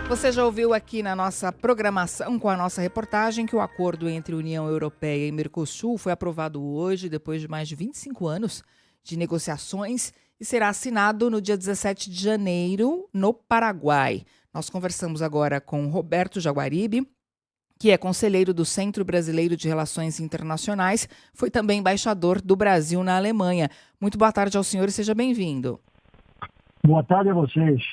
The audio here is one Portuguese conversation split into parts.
Você já ouviu aqui na nossa programação com a nossa reportagem que o acordo entre União Europeia e Mercosul foi aprovado hoje, depois de mais de 25 anos de negociações, e será assinado no dia 17 de janeiro, no Paraguai. Nós conversamos agora com Roberto Jaguaribe, que é conselheiro do Centro Brasileiro de Relações Internacionais, foi também embaixador do Brasil na Alemanha. Muito boa tarde ao senhor e seja bem-vindo. Boa tarde a vocês.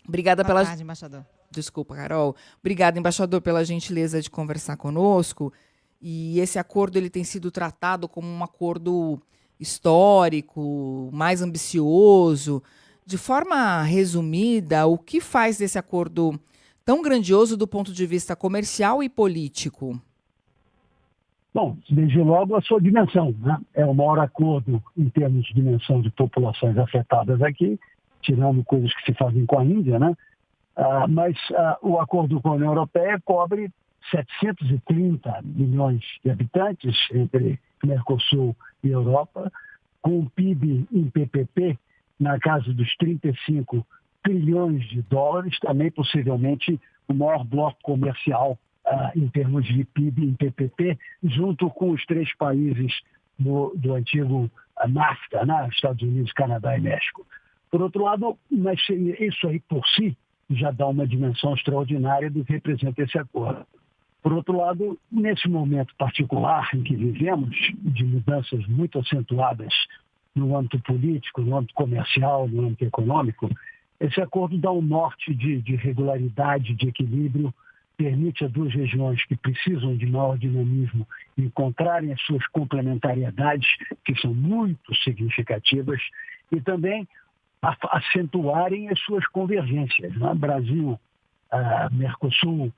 Obrigada Boa tarde, embaixador. Desculpa, Carol. Obrigada, embaixador, pela gentileza de conversar conosco. E esse acordo ele tem sido tratado como um acordo histórico, mais ambicioso. De forma resumida, o que faz desse acordo tão grandioso do ponto de vista comercial e político? Bom, desde logo a sua dimensão, né? É o maior acordo em termos de dimensão de populações afetadas aqui, tirando coisas que se fazem com a Índia, né? Mas o acordo com a União Europeia cobre 730 milhões de habitantes entre Mercosul e Europa, com o PIB em PPP na casa dos 35 trilhões de dólares, também possivelmente o maior bloco comercial em termos de PIB em PPP, junto com os três países do antigo NAFTA, né? Estados Unidos, Canadá e México. Por outro lado, mas isso aí por si já dá uma dimensão extraordinária do que representa esse acordo. Por outro lado, nesse momento particular em que vivemos, de mudanças muito acentuadas no âmbito político, no âmbito comercial, no âmbito econômico, esse acordo dá um norte de regularidade, de equilíbrio, permite a duas regiões que precisam de maior dinamismo encontrarem as suas complementariedades, que são muito significativas, e também acentuarem as suas convergências, né? Brasil, Mercosul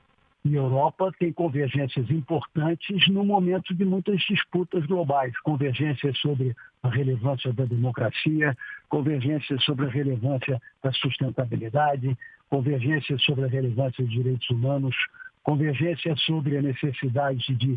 e Europa têm convergências importantes no momento de muitas disputas globais, convergências sobre a relevância da democracia, convergências sobre a relevância da sustentabilidade, convergências sobre a relevância dos direitos humanos, convergências sobre a necessidade de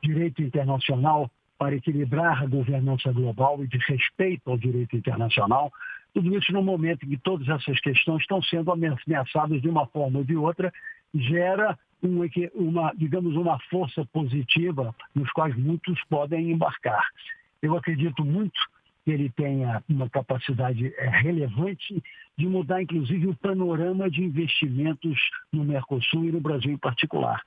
direito internacional para equilibrar a governança global e de respeito ao direito internacional. Tudo isso no momento em que todas essas questões estão sendo ameaçadas de uma forma ou de outra, gera uma força positiva nos quais muitos podem embarcar. Eu acredito muito que ele tenha uma capacidade relevante de mudar, inclusive, o panorama de investimentos no Mercosul e no Brasil em particular,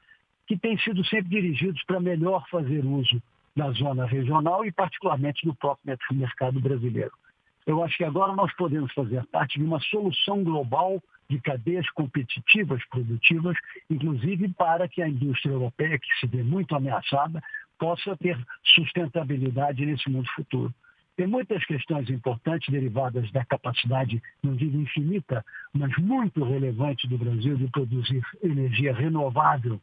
que têm sido sempre dirigidos para melhor fazer uso da zona regional e, particularmente, do próprio mercado brasileiro. Eu acho que agora nós podemos fazer parte de uma solução global de cadeias competitivas, produtivas, inclusive para que a indústria europeia, que se vê muito ameaçada, possa ter sustentabilidade nesse mundo futuro. Tem muitas questões importantes derivadas da capacidade, não digo infinita, mas muito relevante do Brasil de produzir energia renovável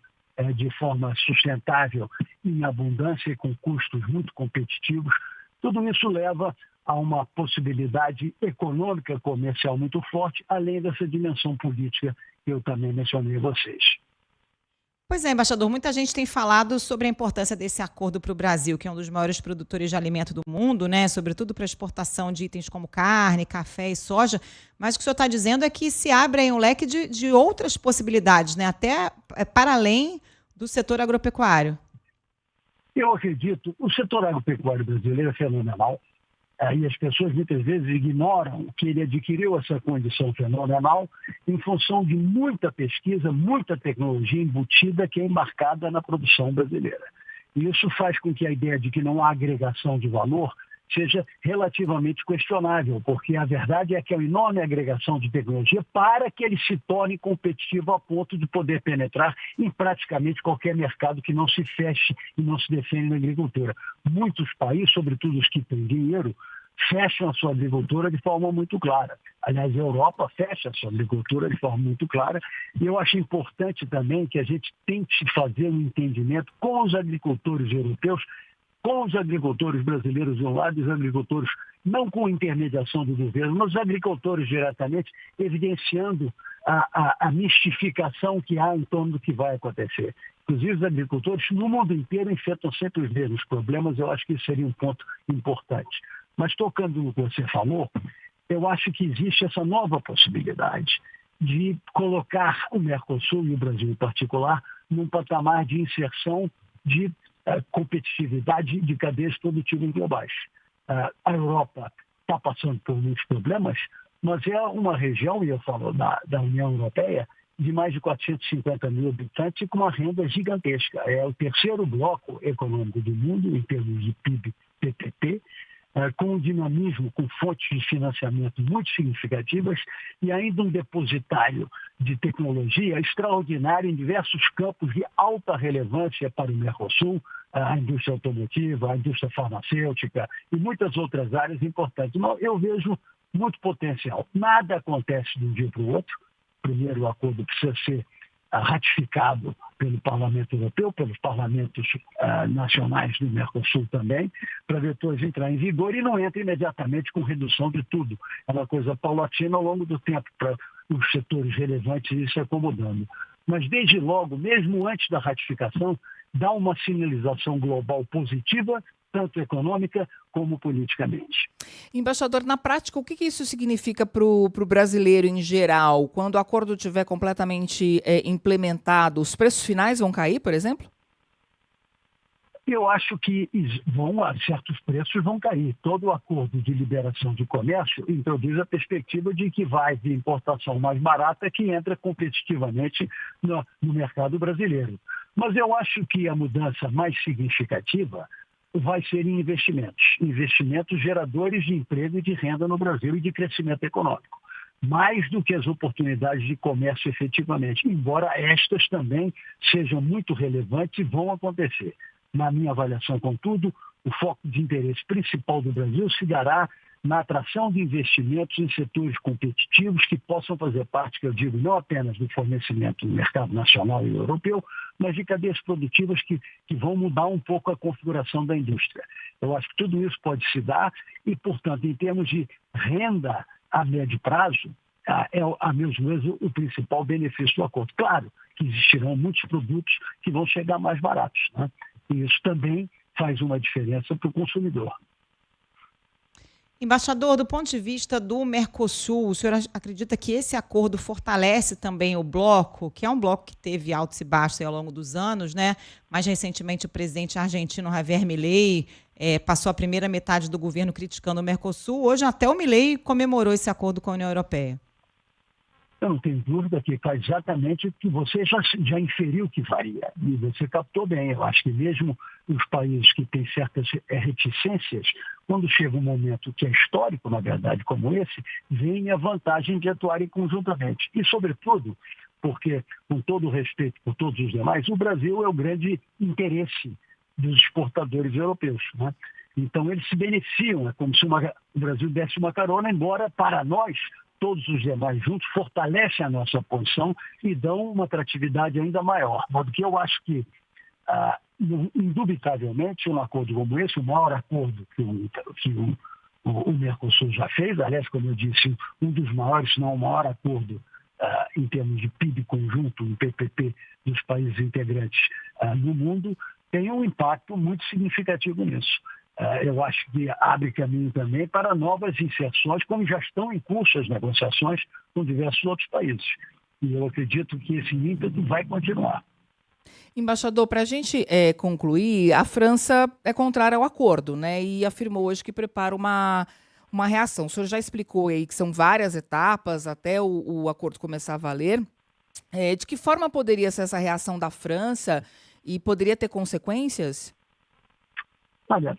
de forma sustentável, em abundância e com custos muito competitivos. Tudo isso leva a uma possibilidade econômica comercial muito forte, além dessa dimensão política que eu também mencionei a vocês. Pois é, embaixador, muita gente tem falado sobre a importância desse acordo para o Brasil, que é um dos maiores produtores de alimento do mundo, né? Sobretudo para a exportação de itens como carne, café e soja. Mas o que o senhor está dizendo é que se abre aí um leque de outras possibilidades, né? Até para além do setor agropecuário. Eu acredito, o setor agropecuário brasileiro é fenomenal. E as pessoas muitas vezes ignoram que ele adquiriu essa condição fenomenal em função de muita pesquisa, muita tecnologia embutida que é embarcada na produção brasileira. E isso faz com que a ideia de que não há agregação de valor seja relativamente questionável, porque a verdade é que é uma enorme agregação de tecnologia para que ele se torne competitivo a ponto de poder penetrar em praticamente qualquer mercado que não se feche e não se defenda na agricultura. Muitos países, sobretudo os que têm dinheiro, fecham a sua agricultura de forma muito clara. Aliás, a Europa fecha a sua agricultura de forma muito clara. E eu acho importante também que a gente tente fazer um entendimento com os agricultores europeus, com os agricultores brasileiros de um lado e os agricultores, não com intermediação do governo, mas os agricultores diretamente, evidenciando a mistificação que há em torno do que vai acontecer. Inclusive, os agricultores no mundo inteiro enfrentam sempre os mesmos problemas. Eu acho que isso seria um ponto importante. Mas tocando no que você falou, eu acho que existe essa nova possibilidade de colocar o Mercosul e o Brasil em particular num patamar de inserção de competitividade de cadeias produtivas globais. A Europa está passando por muitos problemas, mas é uma região, e eu falo da União Europeia, de mais de 450 mil habitantes e com uma renda gigantesca. É o terceiro bloco econômico do mundo em termos de PIB, PPP, com um dinamismo, com fontes de financiamento muito significativas e ainda um depositário de tecnologia extraordinário em diversos campos de alta relevância para o Mercosul, a indústria automotiva, a indústria farmacêutica e muitas outras áreas importantes. Então, eu vejo muito potencial. Nada acontece de um dia para o outro. Primeiro, o acordo precisa ser ratificado pelo Parlamento Europeu, pelos parlamentos nacionais do Mercosul também, para depois entrar em vigor e não entra imediatamente com redução de tudo. É uma coisa paulatina ao longo do tempo para os setores relevantes ir se acomodando. Mas desde logo, mesmo antes da ratificação, dá uma sinalização global positiva, tanto econômica como politicamente. Embaixador, na prática, o que isso significa para o brasileiro em geral? Quando o acordo estiver completamente implementado, os preços finais vão cair, por exemplo? Eu acho que certos preços vão cair. Todo o acordo de liberação de comércio introduz a perspectiva de que vai de importação mais barata que entra competitivamente no mercado brasileiro. Mas eu acho que a mudança mais significativa vai ser em investimentos geradores de emprego e de renda no Brasil e de crescimento econômico, mais do que as oportunidades de comércio efetivamente, embora estas também sejam muito relevantes e vão acontecer. Na minha avaliação, contudo, o foco de interesse principal do Brasil se dará na atração de investimentos em setores competitivos que possam fazer parte, que eu digo, não apenas do fornecimento no mercado nacional e europeu, mas de cadeias produtivas que vão mudar um pouco a configuração da indústria. Eu acho que tudo isso pode se dar e, portanto, em termos de renda a médio prazo, é, a meu juízo, o principal benefício do acordo. Claro que existirão muitos produtos que vão chegar mais baratos, né? E isso também faz uma diferença para o consumidor. Embaixador, do ponto de vista do Mercosul, o senhor acredita que esse acordo fortalece também o bloco, que é um bloco que teve altos e baixos ao longo dos anos, né? Mais recentemente, o presidente argentino Javier Milei passou a primeira metade do governo criticando o Mercosul. Hoje, até o Milei comemorou esse acordo com a União Europeia. Eu não tenho dúvida que faz exatamente o que você já inferiu que faria. E você captou bem. Eu acho que mesmo os países que têm certas reticências, quando chega um momento que é histórico, na verdade, como esse, vem a vantagem de atuarem conjuntamente. E, sobretudo, porque, com todo o respeito por todos os demais, o Brasil é o grande interesse dos exportadores europeus, né? Então, eles se beneficiam. É como se o Brasil desse uma carona, embora, para nós, todos os demais juntos fortalecem a nossa posição e dão uma atratividade ainda maior. De modo que eu acho que, indubitavelmente, um acordo como esse, o maior acordo que o Mercosul já fez, aliás, como eu disse, um dos maiores, se não o maior acordo em termos de PIB conjunto, um PPP dos países integrantes no mundo, tem um impacto muito significativo nisso. Eu acho que abre caminho também para novas inserções, como já estão em curso as negociações com diversos outros países. E eu acredito que esse ímpeto vai continuar. Embaixador, para a gente concluir, a França é contrária ao acordo, né? E afirmou hoje que prepara uma reação. O senhor já explicou aí que são várias etapas até o acordo começar a valer. De que forma poderia ser essa reação da França e poderia ter consequências? Olha,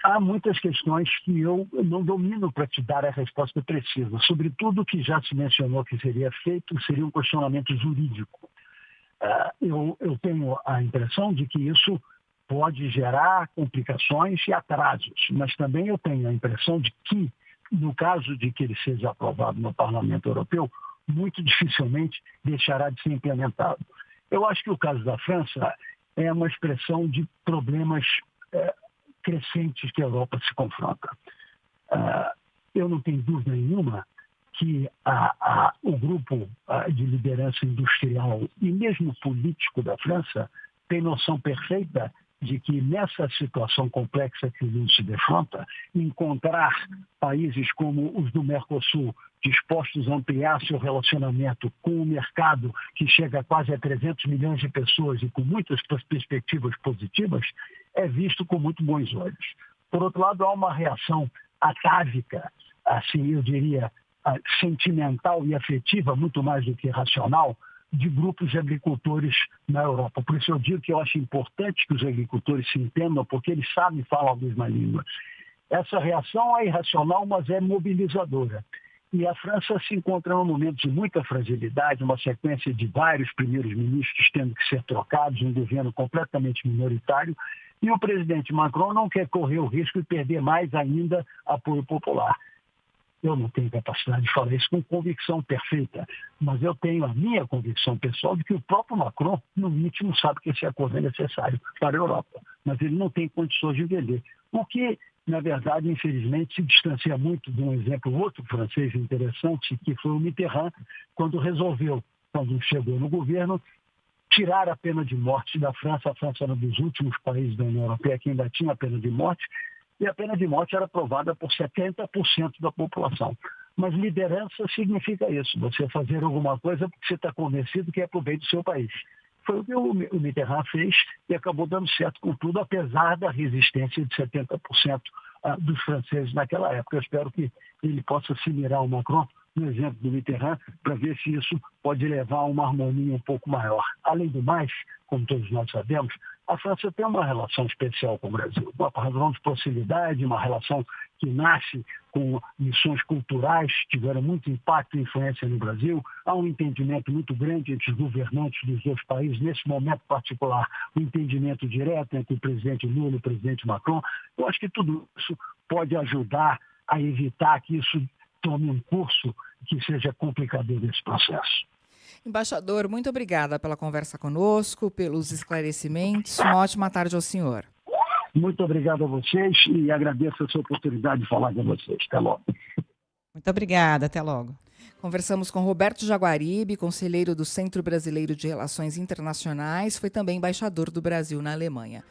há muitas questões que eu não domino para te dar a resposta precisa. Sobretudo o que já se mencionou que seria feito seria um questionamento jurídico. Eu tenho a impressão de que isso pode gerar complicações e atrasos, mas também eu tenho a impressão de que, no caso de que ele seja aprovado no Parlamento Europeu, muito dificilmente deixará de ser implementado. Eu acho que o caso da França é uma expressão de problemas crescentes que a Europa se confronta. Eu não tenho dúvida nenhuma que o grupo de liderança industrial e mesmo político da França tem noção perfeita de que nessa situação complexa que o mundo se defronta, encontrar países como os do Mercosul dispostos a ampliar seu relacionamento com o mercado que chega quase a 300 milhões de pessoas e com muitas perspectivas positivas, é visto com muito bons olhos. Por outro lado, há uma reação atávica, assim eu diria, sentimental e afetiva, muito mais do que racional, de grupos de agricultores na Europa. Por isso eu digo que eu acho importante que os agricultores se entendam, porque eles sabem falar a mesma língua. Essa reação é irracional, mas é mobilizadora. E a França se encontra num momento de muita fragilidade, uma sequência de vários primeiros ministros tendo que ser trocados, um governo completamente minoritário, e o presidente Macron não quer correr o risco de perder mais ainda apoio popular. Eu não tenho capacidade de falar isso com convicção perfeita, mas eu tenho a minha convicção pessoal de que o próprio Macron, no íntimo, sabe que esse acordo é necessário para a Europa, mas ele não tem condições de vender. O que, na verdade, infelizmente, se distancia muito de um exemplo outro francês interessante, que foi o Mitterrand, quando chegou no governo, tirar a pena de morte da França. A França era um dos últimos países da União Europeia que ainda tinha a pena de morte, e a pena de morte era aprovada por 70% da população. Mas liderança significa isso, você fazer alguma coisa porque você está convencido que é para o bem do seu país. Foi o que o Mitterrand fez e acabou dando certo com tudo, apesar da resistência de 70% dos franceses naquela época. Eu espero que ele possa se mirar ao Macron, no exemplo do Mitterrand, para ver se isso pode levar a uma harmonia um pouco maior. Além do mais, como todos nós sabemos, a França tem uma relação especial com o Brasil, uma relação de proximidade, uma relação que nasce com missões culturais que tiveram muito impacto e influência no Brasil. Há um entendimento muito grande entre os governantes dos dois países, nesse momento particular, um entendimento direto entre o presidente Lula e o presidente Macron. Eu acho que tudo isso pode ajudar a evitar que isso tome um curso que seja complicador desse processo. Embaixador, muito obrigada pela conversa conosco, pelos esclarecimentos. Uma ótima tarde ao senhor. Muito obrigado a vocês e agradeço a sua oportunidade de falar com vocês. Até logo. Muito obrigada, até logo. Conversamos com Roberto Jaguaribe, conselheiro do Centro Brasileiro de Relações Internacionais, foi também embaixador do Brasil na Alemanha.